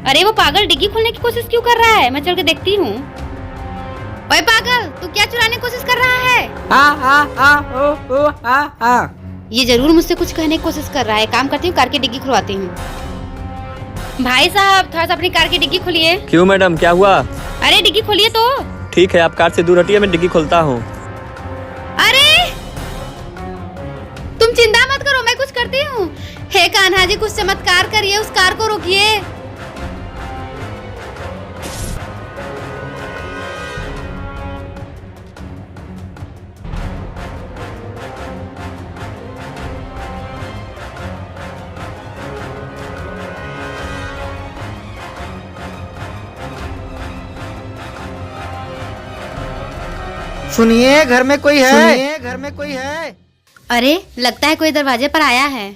अरे वो पागल डिग्गी खोलने की कोशिश क्यों कर रहा है? मैं चल के देखती हूँ। ओए पागल, तू क्या चुराने की कोशिश कर रहा है? ये जरूर मुझसे कुछ कहने की कोशिश कर रहा है। काम करती हूँ, कार की डिग्गी खुलवाती हूँ। भाई साहब, थोड़ा सा अपनी कार की डिग्गी खोलिए। क्यों मैडम, क्या हुआ? अरे डिग्गी खोलिए तो। ठीक है, आप कार से दूर हटिए, मैं डिग्गी खोलता हूँ। अरे तुम चिंता मत करो, मैं कुछ करती हूँ। हे कान्हा जी, कुछ चमत्कार करिए, उस कार को रोकिए। सुनिए, घर में कोई है। अरे लगता है कोई दरवाजे पर आया है।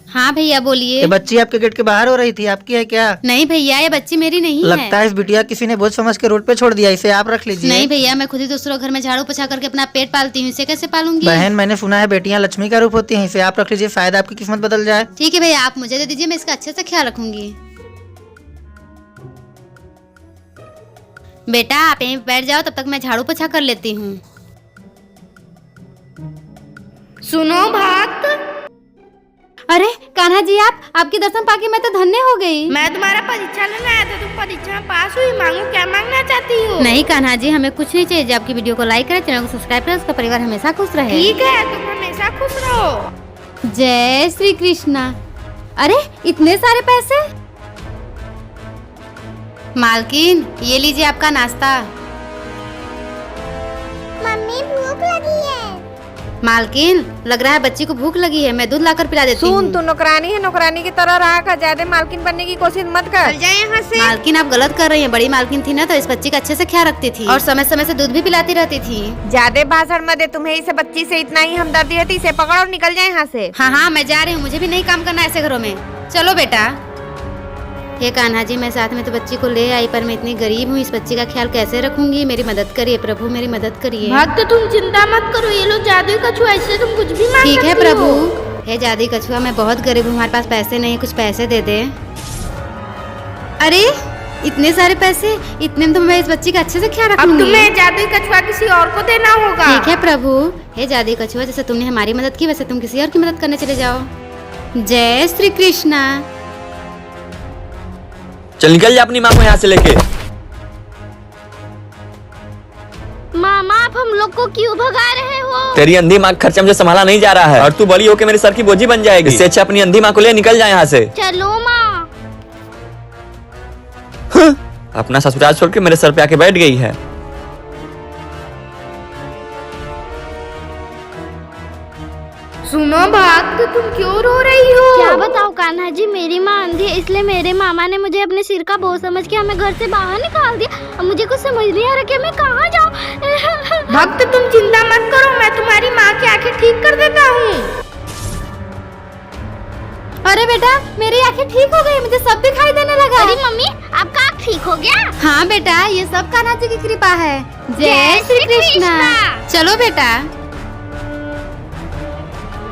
हाँ भैया बोलिए। ये बच्ची आपके गेट के बाहर हो रही थी, आपकी है क्या? नहीं भैया, ये बच्ची मेरी नहीं है। लगता है इस बिटिया किसी ने बहुत समझ के रोड पे छोड़ दिया, इसे आप रख लीजिए। नहीं भैया, मैं खुद ही दूसरों घर में झाड़ू पोछा करके अपना पेट पालती हूँ, इसे कैसे पालूंगी? बहन, मैंने सुना है बेटियां लक्ष्मी का रूप होती हैं, इसे आप रख लीजिए, शायद आपकी किस्मत बदल जाए। ठीक है भैया, आप मुझे दे दीजिए, मैं इसका अच्छे से ख्याल रखूंगी। बेटा आप यहीं बैठ जाओ, तब तक मैं झाड़ू पोछा कर लेती हूँ। सुनो भक्त। अरे कान्हा जी, आपके दर्शन पाके मैं तो धन्य हो गई। मैं तुम्हारा परीक्षा लेने आया था, तुम परीक्षा में पास हुई। मांगो, क्या मांगना चाहती हो? नहीं कान्हा जी, हमें कुछ नहीं चाहिए। आपकी वीडियो को लाइक करें, चैनल को सब्सक्राइब करें, उसका परिवार हमेशा खुश रहे। ठीक है, तुम हमेशा खुश रहो। जय श्री कृष्णा। अरे इतने सारे पैसे। मालकिन, ये लीजिए आपका नाश्ता। मम्मी भूख लगी है। मालकिन, लग रहा है बच्ची को भूख लगी है, मैं दूध लाकर पिला देती हूँ। सुन, तू नौकरानी है, नौकरानी की तरह रहा कर, ज्यादा मालकिन बनने की कोशिश मत कर। चल जाए यहाँ से। मालकिन आप गलत कर रही हैं। बड़ी मालकिन थी ना, तो इस बच्ची का अच्छे से ख्याल रखती थी और समय समय से दूध भी पिलाती रहती थी। ज्यादा भाषण मत दे, तुम्हें इस बच्ची से इतना ही हमदर्दी है, इसे पकड़ो और निकल जाए यहाँ से। हाँ हाँ, मैं जा रही हूँ, मुझे भी नहीं काम करना ऐसे घरों में। चलो बेटा। ये कान्हा जी, मैं साथ में तो बच्ची को ले आई, पर मैं इतनी गरीब हूँ, इस बच्ची का ख्याल कैसे रखूंगी? मेरी मदद करिए प्रभु, मेरी मदद करिए। भक्त तुम चिंता मत करो, ये लो जादुई कछुआ, इससे तुम कुछ भी मांग ठीक है सकती हो। प्रभु। हे जादुई कछुआ, मैं बहुत गरीब हूँ, हमारे पास पैसे नहीं, कुछ पैसे दे दे। अरे इतने सारे पैसे, इतने में तो मैं इस बच्ची का अच्छे से ख्याल अब रखूंगी। तुम्हें जादुई कछुआ किसी और को देना होगा। ठीक है प्रभु। हे जादुई कछुआ, जैसे तुमने हमारी मदद की, वैसे तुम किसी और की मदद करने चले जाओ। जय श्री कृष्णा। चल निकल जा अपनी माँ को यहाँ से लेके। मामा, आप हम लोग को क्यों भगा रहे हो? तेरी अंधी माँ का खर्चा मुझे संभाला नहीं जा रहा है और तू बड़ी होके मेरे सर की बोझी बन जाएगी। इससे अच्छा अपनी अंधी माँ को ले निकल जा यहाँ से। चलो माँ। अपना ससुराल छोड़ के मेरे सर पे आके बैठ गई है। सुनो भक्त, तुम क्यों रो रही हो? क्या बताओ कान्हा जी, मेरी माँ अंधी है, इसलिए मेरे मामा ने मुझे अपने सिर का बोझ समझ के हमें घर से बाहर निकाल दिया। अब मुझे कुछ समझ नहीं आ रहा कि मैं कहाँ जाऊँ। भक्त तुम चिंता मत करो, मैं तुम्हारी माँ की आंखें ठीक कर देता हूँ। अरे बेटा, मेरी आंखें ठीक हो गई, मुझे सब दिखाई देने लगा। अरे मम्मी, आपका आँख ठीक हो गया? हाँ बेटा, ये सब कान्हा जी की कृपा है। जय श्री कृष्णा। चलो बेटा।